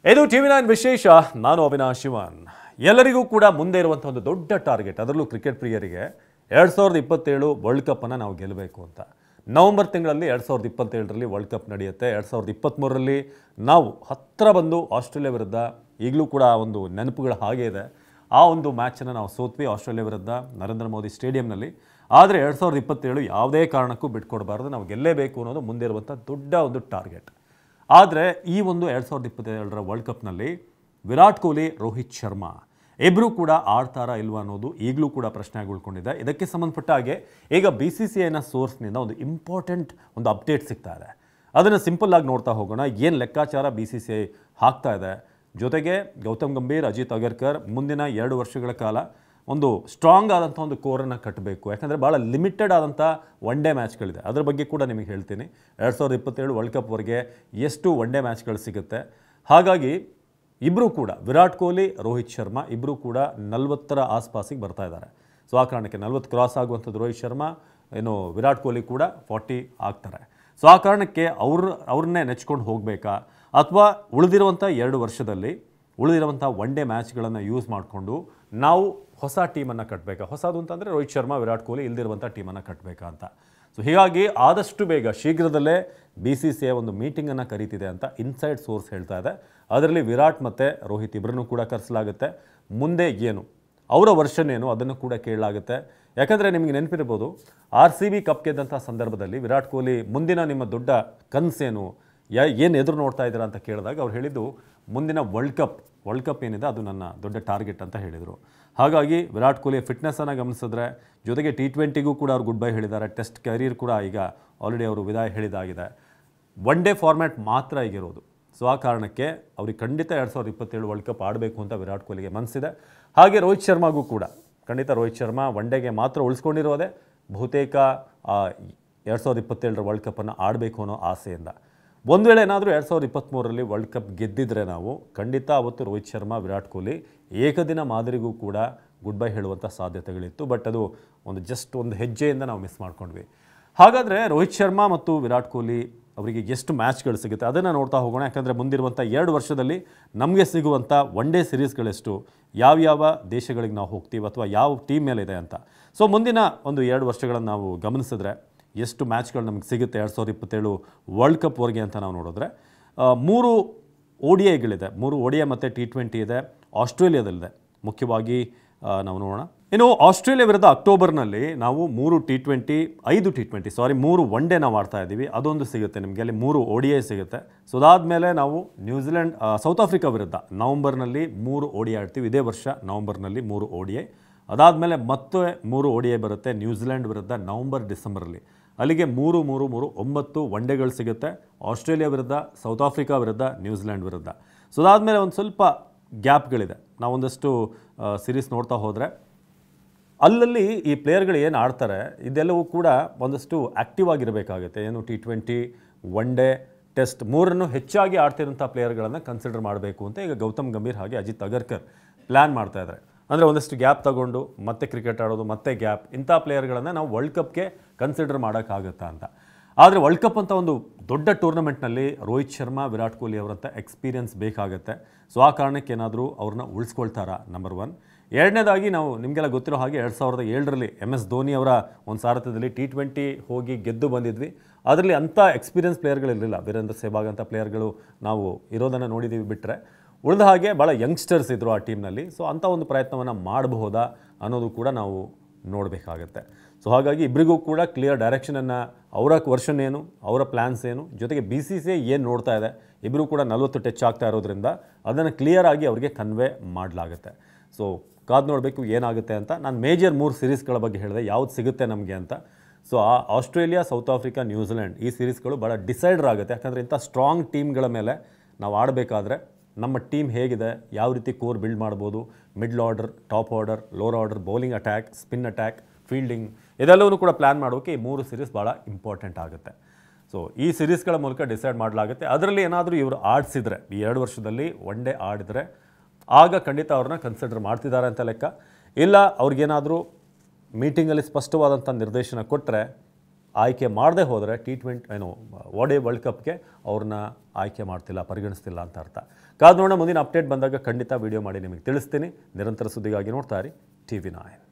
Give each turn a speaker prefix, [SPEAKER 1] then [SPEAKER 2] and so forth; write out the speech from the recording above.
[SPEAKER 1] ಇದು ಟಿವಿ9 ವಿಶೇಷ. ನಾನು ಅವಿನಾಶ್ ಶಿವನ್. ಎಲ್ಲರಿಗೂ ಕೂಡ ಮುಂದೆ ಇರುವಂತಹ ಒಂದು ದೊಡ್ಡ ಟಾರ್ಗೆಟ್, ಅದರಲ್ಲೂ ಕ್ರಿಕೆಟ್ ಪ್ರಿಯರಿಗೆ 2027 ವರ್ಲ್ಡ್ ಕಪ್ ಅನ್ನು ನಾವು ಗೆಲ್ಲಬೇಕು ಅಂತ. ನವೆಂಬರ್ ತಿಂಗಳಲ್ಲಿ 2027ರಲ್ಲಿ ವರ್ಲ್ಡ್ ಕಪ್ ನಡೆಯುತ್ತೆ. 2023ರಲ್ಲಿ ನಾವು ಹತ್ತಿರ ಬಂದು ಆಸ್ಟ್ರೇಲಿಯಾ ವಿರುದ್ಧ ಈಗಲೂ ಕೂಡ ಒಂದು ನೆನಪುಗಳು ಹಾಗೆ ಇದೆ. ಆ ಒಂದು ಮ್ಯಾಚನ್ನು ನಾವು ಸೋತ್ವಿ ಆಸ್ಟ್ರೇಲಿಯಾ ವಿರುದ್ಧ ನರೇಂದ್ರ ಮೋದಿ ಸ್ಟೇಡಿಯಂನಲ್ಲಿ. ಆದರೆ 2027 ಯಾವುದೇ ಕಾರಣಕ್ಕೂ ಬಿಟ್ಕೊಡಬಾರ್ದು, ನಾವು ಗೆಲ್ಲೇಬೇಕು ಅನ್ನೋದು ಮುಂದೆ ಇರುವಂಥ ದೊಡ್ಡ ಒಂದು ಟಾರ್ಗೆಟ್. ಆದರೆ ಈ ಒಂದು 2027ರ ವರ್ಲ್ಡ್ ಕಪ್ನಲ್ಲಿ ವಿರಾಟ್ ಕೊಹ್ಲಿ, ರೋಹಿತ್ ಶರ್ಮಾ ಇಬ್ಬರೂ ಕೂಡ ಆಡ್ತಾರಾ ಇಲ್ವಾ ಅನ್ನೋದು ಈಗಲೂ ಕೂಡ ಪ್ರಶ್ನೆ ಉಳ್ಕೊಂಡಿದೆ. ಇದಕ್ಕೆ ಸಂಬಂಧಪಟ್ಟ ಹಾಗೆ ಈಗ BCCIನ ಸೋರ್ಸ್ನಿಂದ ಒಂದು ಇಂಪಾರ್ಟೆಂಟ್ ಒಂದು ಅಪ್ಡೇಟ್ ಸಿಗ್ತಾ ಇದೆ. ಅದನ್ನು ಸಿಂಪಲ್ ಆಗಿ ನೋಡ್ತಾ ಹೋಗೋಣ. ಏನು ಲೆಕ್ಕಾಚಾರ BCCI ಹಾಕ್ತಾ ಇದೆ, ಜೊತೆಗೆ ಗೌತಮ್ ಗಂಭೀರ್, ಅಜಿತ್ ಅಗರ್ಕರ್ ಮುಂದಿನ 2 ವರ್ಷಗಳ ಕಾಲ ಒಂದು ಸ್ಟ್ರಾಂಗ್ ಆದಂಥ ಒಂದು ಕೋರನ್ನು ಕಟ್ಟಬೇಕು. ಯಾಕಂದರೆ ಭಾಳ ಲಿಮಿಟೆಡ್ ಆದಂಥ ಒನ್ ಡೇ ಮ್ಯಾಚ್ಗಳಿದೆ. ಅದರ ಬಗ್ಗೆ ಕೂಡ ನಿಮಗೆ ಹೇಳ್ತೀನಿ. 2027 ವರ್ಲ್ಡ್ ಕಪ್ವರೆಗೆ ಎಷ್ಟು ಒನ್ ಡೇ ಮ್ಯಾಚ್ಗಳು ಸಿಗುತ್ತೆ. ಹಾಗಾಗಿ ಇಬ್ಬರೂ ಕೂಡ ವಿರಾಟ್ ಕೊಹ್ಲಿ, ರೋಹಿತ್ ಶರ್ಮಾ ಇಬ್ಬರೂ ಕೂಡ 40ರ ಆಸ್ಪಾಸಿಗೆ ಬರ್ತಾ ಇದ್ದಾರೆ. ಸೊ ಆ ಕಾರಣಕ್ಕೆ 40 ಕ್ರಾಸ್ ಆಗುವಂಥದ್ದು ರೋಹಿತ್ ಶರ್ಮಾ, ಏನು ವಿರಾಟ್ ಕೊಹ್ಲಿ ಕೂಡ 40 ಆಗ್ತಾರೆ. ಸೊ ಆ ಕಾರಣಕ್ಕೆ ಅವ್ರನ್ನೇ ನೆಚ್ಕೊಂಡು ಹೋಗಬೇಕಾ, ಅಥವಾ ಉಳಿದಿರುವಂಥ 2 ವರ್ಷದಲ್ಲಿ ಉಳಿದಿರುವಂಥ ಒನ್ ಡೇ ಮ್ಯಾಚ್ಗಳನ್ನು ಯೂಸ್ ಮಾಡಿಕೊಂಡು ನಾವು ಹೊಸ ಟೀಮನ್ನು ಕಟ್ಟಬೇಕಾ, ಹೊಸದು ಅಂತಂದರೆ ರೋಹಿತ್ ಶರ್ಮಾ, ವಿರಾಟ್ ಕೊಹ್ಲಿ ಇಲ್ದಿರುವಂಥ ಟೀಮನ್ನು ಕಟ್ಟಬೇಕಾ ಅಂತ. ಸೊ ಹೀಗಾಗಿ ಆದಷ್ಟು ಬೇಗ ಶೀಘ್ರದಲ್ಲೇ BCCI ಒಂದು ಮೀಟಿಂಗನ್ನು ಕರೀತಿದೆ ಅಂತ ಇನ್ಸೈಡ್ ಸೋರ್ಸ್ ಹೇಳ್ತಾ ಇದೆ. ಅದರಲ್ಲಿ ವಿರಾಟ್ ಮತ್ತು ರೋಹಿತ್ ಇಬ್ಬರನ್ನೂ ಕೂಡ ಕರೆಸಲಾಗುತ್ತೆ. ಮುಂದೆ ಏನು ಅವರ ವರ್ಷನ್ ಏನು ಅದನ್ನು ಕೂಡ ಕೇಳಲಾಗುತ್ತೆ. ಯಾಕಂದರೆ ನಿಮಗೆ ನೆನಪಿರ್ಬೋದು, RCB ಕಪ್ ಗೆದ್ದಂಥ ಸಂದರ್ಭದಲ್ಲಿ ವಿರಾಟ್ ಕೊಹ್ಲಿ ಮುಂದಿನ ನಿಮ್ಮ ದೊಡ್ಡ ಕನಸೇನು, ಏನು ಎದುರು ನೋಡ್ತಾ ಇದ್ದೀರಾ ಅಂತ ಕೇಳಿದಾಗ ಅವ್ರು ಹೇಳಿದ್ದು ಮುಂದಿನ ವರ್ಲ್ಡ್ ಕಪ್ ಏನಿದೆ ಅದು ನನ್ನ ದೊಡ್ಡ ಟಾರ್ಗೆಟ್ ಅಂತ ಹೇಳಿದರು. ಹಾಗಾಗಿ ವಿರಾಟ್ ಕೊಹ್ಲಿಯ ಫಿಟ್ನೆಸ್ಸನ್ನು ಗಮನಿಸಿದ್ರೆ, ಜೊತೆಗೆ T20ಗೂ ಕೂಡ ಅವ್ರು ಗುಡ್ ಬೈ ಹೇಳಿದ್ದಾರೆ. ಟೆಸ್ಟ್ ಕ್ಯಾರಿಯರ್ ಕೂಡ ಈಗ ಆಲ್ರೆಡಿ ಅವರು ವಿದಾಯ ಹೇಳಿದಾಗಿದೆ. ಒನ್ ಡೇ ಫಾರ್ಮ್ಯಾಟ್ ಮಾತ್ರ ಈಗಿರೋದು. ಸೊ ಆ ಕಾರಣಕ್ಕೆ ಅವ್ರಿಗೆ ಖಂಡಿತ 2027 ವರ್ಲ್ಡ್ ಕಪ್ ಆಡಬೇಕು ಅಂತ ವಿರಾಟ್ ಕೊಹ್ಲಿಗೆ ಮನಸ್ಸಿದೆ. ಹಾಗೆ ರೋಹಿತ್ ಶರ್ಮಾಗೂ ಕೂಡ ಖಂಡಿತ ರೋಹಿತ್ ಶರ್ಮಾ ಒನ್ ಡೇಗೆ ಮಾತ್ರ ಉಳಿಸ್ಕೊಂಡಿರೋದೆ ಬಹುತೇಕ 2027 ವರ್ಲ್ಡ್ ಕಪ್ಪನ್ನು ಆಡಬೇಕು ಅನ್ನೋ ಆಸೆಯಿಂದ. ಒಂದು ವೇಳೆ ಏನಾದರೂ 2023ರಲ್ಲಿ ವರ್ಲ್ಡ್ ಕಪ್ ಗೆದ್ದಿದ್ರೆ ನಾವು ಖಂಡಿತ ಅವತ್ತು ರೋಹಿತ್ ಶರ್ಮಾ, ವಿರಾಟ್ ಕೊಹ್ಲಿ ಏಕದಿನ ಮಾದರಿಗೂ ಕೂಡ ಗುಡ್ ಬೈ ಹೇಳುವಂಥ ಸಾಧ್ಯತೆಗಳಿತ್ತು. ಬಟ್ ಅದು ಒಂದು ಹೆಜ್ಜೆಯಿಂದ ನಾವು ಮಿಸ್ ಮಾಡ್ಕೊಂಡ್ವಿ. ಹಾಗಾದರೆ ರೋಹಿತ್ ಶರ್ಮಾ ಮತ್ತು ವಿರಾಟ್ ಕೊಹ್ಲಿ ಅವರಿಗೆ ಎಷ್ಟು ಮ್ಯಾಚ್ಗಳು ಸಿಗುತ್ತೆ ಅದನ್ನು ನೋಡ್ತಾ ಹೋಗೋಣ. ಯಾಕಂದರೆ ಮುಂದಿರುವಂಥ 2 ವರ್ಷದಲ್ಲಿ ನಮಗೆ ಸಿಗುವಂಥ ಒನ್ ಡೇ ಸೀರೀಸ್ಗಳೆಷ್ಟು, ಯಾವ್ಯಾವ ದೇಶಗಳಿಗೆ ನಾವು ಹೋಗ್ತೀವಿ ಅಥವಾ ಯಾವ ಟೀಮ್ ಮೇಲೆ ಇದೆ ಅಂತ. ಸೊ ಮುಂದಿನ ಒಂದು 2 ವರ್ಷಗಳನ್ನು ನಾವು ಗಮನಿಸಿದ್ರೆ ಎಷ್ಟು ಮ್ಯಾಚ್ಗಳು ನಮಗೆ ಸಿಗುತ್ತೆ 2027 ವರ್ಲ್ಡ್ ಕಪ್ವರೆಗೆ ಅಂತ ನಾವು ನೋಡಿದ್ರೆ 3 ODIಗಳಿದೆ. 3 ODI ಮತ್ತು T20 ಇದೆ. ಆಸ್ಟ್ರೇಲಿಯಾದಲ್ಲಿದೆ ಮುಖ್ಯವಾಗಿ ನಾವು ನೋಡೋಣ. ಇನ್ನು ಆಸ್ಟ್ರೇಲಿಯಾ ವಿರುದ್ಧ ಅಕ್ಟೋಬರ್ನಲ್ಲಿ ನಾವು 3 ಒನ್ ಡೇ ನಾವು ಆಡ್ತಾ ಇದ್ದೀವಿ. ಅದೊಂದು ಸಿಗುತ್ತೆ ನಿಮಗೆ, ಅಲ್ಲಿ 3 ODI ಸಿಗುತ್ತೆ. ಸೊ ಅದಾದಮೇಲೆ ನಾವು ಸೌತ್ ಆಫ್ರಿಕಾ ವಿರುದ್ಧ ನವಂಬರ್ನಲ್ಲಿ 3 ODI ಆಡ್ತೀವಿ. ಇದೇ ವರ್ಷ ನವಂಬರ್ನಲ್ಲಿ 3 ODI. ಅದಾದಮೇಲೆ ಮತ್ತೆ 3 ODI ಬರುತ್ತೆ ನ್ಯೂಜಿಲೆಂಡ್ ವಿರುದ್ಧ ಡಿಸೆಂಬರಲ್ಲಿ. ಅಲ್ಲಿಗೆ 9 ಒನ್ ಡೇಗಳು ಸಿಗುತ್ತೆ. ಆಸ್ಟ್ರೇಲಿಯಾ ವಿರುದ್ಧ, ಸೌತ್ ಆಫ್ರಿಕಾ ವಿರುದ್ಧ, ನ್ಯೂಜಿಲೆಂಡ್ ವಿರುದ್ಧ. ಸೊ ಅದಾದಮೇಲೆ ಒಂದು ಸ್ವಲ್ಪ ಗ್ಯಾಪ್ಗಳಿದೆ. ನಾವೊಂದಷ್ಟು ಸೀರೀಸ್ ನೋಡ್ತಾ ಹೋದರೆ ಅಲ್ಲಲ್ಲಿ ಈ ಪ್ಲೇಯರ್ಗಳು ಏನು ಆಡ್ತಾರೆ ಇದೆಲ್ಲವೂ ಕೂಡ ಒಂದಷ್ಟು ಆ್ಯಕ್ಟಿವ್ ಆಗಿರಬೇಕಾಗುತ್ತೆ. ಏನು T20, ಒನ್ ಡೇ, ಟೆಸ್ಟ್ 3ರನ್ನು ಹೆಚ್ಚಾಗಿ ಆಡ್ತಿರೋಂಥ ಪ್ಲೇಯರ್ಗಳನ್ನು ಕನ್ಸಿಡರ್ ಮಾಡಬೇಕು ಅಂತ ಈಗ ಗೌತಮ್ ಗಂಭೀರ್ ಹಾಗೆ ಅಜಿತ್ ಅಗರ್ಕರ್ ಪ್ಲ್ಯಾನ್ ಮಾಡ್ತಾ ಇದ್ದಾರೆ. ಅಂದರೆ ಒಂದಷ್ಟು ಗ್ಯಾಪ್ ತಗೊಂಡು ಮತ್ತೆ ಕ್ರಿಕೆಟ್ ಆಡೋದು, ಮತ್ತೆ ಗ್ಯಾಪ್, ಇಂಥ ಪ್ಲೇಯರ್ಗಳನ್ನು ನಾವು ವರ್ಲ್ಡ್ ಕಪ್ಗೆ ಕನ್ಸಿಡರ್ ಮಾಡೋಕ್ಕಾಗುತ್ತಾ ಅಂತ. ಆದರೆ ವರ್ಲ್ಡ್ ಕಪ್ ಅಂತ ಒಂದು ದೊಡ್ಡ ಟೂರ್ನಮೆಂಟ್ನಲ್ಲಿ ರೋಹಿತ್ ಶರ್ಮಾ, ವಿರಾಟ್ ಕೊಹ್ಲಿ ಅವರಂಥ ಎಕ್ಸ್ಪೀರಿಯನ್ಸ್ ಬೇಕಾಗುತ್ತೆ. ಸೊ ಆ ಕಾರಣಕ್ಕೆ ಏನಾದರೂ ಅವ್ರನ್ನ ಉಳಿಸ್ಕೊಳ್ತಾರಾ, ನಂಬರ್ 1. ಎರಡನೇದಾಗಿ ನಾವು ನಿಮಗೆಲ್ಲ ಗೊತ್ತಿರೋ ಹಾಗೆ 2007ರಲ್ಲಿ MS ಧೋನಿ ಅವರ ಒಂದು ಸಾರಥ್ಯದಲ್ಲಿ T20 ಹೋಗಿ ಗೆದ್ದು ಬಂದಿದ್ವಿ. ಅದರಲ್ಲಿ ಅಂಥ ಎಕ್ಸ್ಪೀರಿಯನ್ಸ್ ಪ್ಲೇಯರ್ಗಳಿರಲಿಲ್ಲ. ವೀರೇಂದ್ರ ಸೆಹ್ವಾಗ್ ಅಂತ ಪ್ಲೇಯರ್ಗಳು ನಾವು ಇರೋದನ್ನು ನೋಡಿದ್ದೀವಿ. ಬಿಟ್ಟರೆ ಉಳಿದ ಹಾಗೆ ಭಾಳ ಯಂಗ್ಸ್ಟರ್ಸ್ ಇದ್ದರು ಆ ಟೀಮ್ನಲ್ಲಿ. ಸೊ ಅಂಥ ಒಂದು ಪ್ರಯತ್ನವನ್ನು ಮಾಡಬಹುದಾ ಅನ್ನೋದು ಕೂಡ ನಾವು ನೋಡಬೇಕಾಗತ್ತೆ. ಸೊ ಹಾಗಾಗಿ ಇಬ್ಬರಿಗೂ ಕೂಡ ಕ್ಲಿಯರ್ ಡೈರೆಕ್ಷನನ್ನು, ಅವರ ವರ್ಷನ್ ಏನು, ಅವರ ಪ್ಲ್ಯಾನ್ಸ್ ಏನು, ಜೊತೆಗೆ BCCI ಏನು ನೋಡ್ತಾ ಇದೆ, ಇಬ್ಬರೂ ಕೂಡ 40 ಟಚ್ ಆಗ್ತಾ ಇರೋದ್ರಿಂದ ಅದನ್ನು ಕ್ಲಿಯರ್ ಆಗಿ ಅವರಿಗೆ ಕನ್ವೆ ಮಾಡಲಾಗುತ್ತೆ. ಸೊ ಕಾದು ನೋಡಬೇಕು ಏನಾಗುತ್ತೆ ಅಂತ. ನಾನು ಮೇಜರ್ 3 ಸೀರೀಸ್ಗಳ ಬಗ್ಗೆ ಹೇಳಿದೆ, ಯಾವ್ದು ಸಿಗುತ್ತೆ ನಮಗೆ ಅಂತ. So Australia, south Africa, New Zealand ಈ ಸೀರೀಸ್ಗಳು ಭಾಳ ಡಿಸೈಡರ್ ಆಗುತ್ತೆ. ಯಾಕಂದರೆ ಇಂಥ ಸ್ಟ್ರಾಂಗ್ ಟೀಮ್ಗಳ ಮೇಲೆ ನಾವು ಆಡಬೇಕಾದ್ರೆ ನಮ್ಮ ಟೀಮ್ ಹೇಗಿದೆ, ಯಾವ ರೀತಿ ಕೋರ್ ಬಿಲ್ಡ್ ಮಾಡ್ಬೋದು, middle order, top order, lower order, bowling attack, spin attack, fielding ಇದೆಲ್ಲವೂ ಕೂಡ ಪ್ಲ್ಯಾನ್ ಮಾಡೋಕ್ಕೆ ಈ 3 ಸೀರೀಸ್ ಭಾಳ ಇಂಪಾರ್ಟೆಂಟ್ ಆಗುತ್ತೆ. ಸೊ ಈ ಸೀರೀಸ್ಗಳ ಮೂಲಕ ಡಿಸೈಡ್ ಮಾಡಲಾಗುತ್ತೆ. ಅದರಲ್ಲಿ ಏನಾದರೂ ಇವರು ಆಡಿಸಿದರೆ, ಈ 2 ವರ್ಷದಲ್ಲಿ ಒನ್ ಡೇ ಆಡಿದರೆ ಆಗ ಖಂಡಿತ ಅವ್ರನ್ನ ಕನ್ಸಿಡರ್ ಮಾಡ್ತಿದ್ದಾರೆ ಅಂತ ಲೆಕ್ಕ. ಇಲ್ಲ ಅವ್ರಿಗೇನಾದರೂ ಮೀಟಿಂಗಲ್ಲಿ ಸ್ಪಷ್ಟವಾದಂಥ ನಿರ್ದೇಶನ ಕೊಟ್ಟರೆ ಆಯ್ಕೆ ಮಾಡದೆ ಹೋದರೆ ODI ವರ್ಲ್ಡ್ ಕಪ್ಗೆ ಅವ್ರನ್ನ ಆಯ್ಕೆ ಮಾಡ್ತಿಲ್ಲ, ಪರಿಗಣಿಸ್ತಿಲ್ಲ ಅಂತ ಅರ್ಥ. ಕಾದು ನೋಡೋಣ, ಮುಂದಿನ ಅಪ್ಡೇಟ್ ಬಂದಾಗ ಖಂಡಿತ ವಿಡಿಯೋ ಮಾಡಿ ನಿಮಗೆ ತಿಳಿಸ್ತೀನಿ. ನಿರಂತರ ಸುದ್ದಿಗಾಗಿ ನೋಡ್ತಾ ಇರಿ TV9.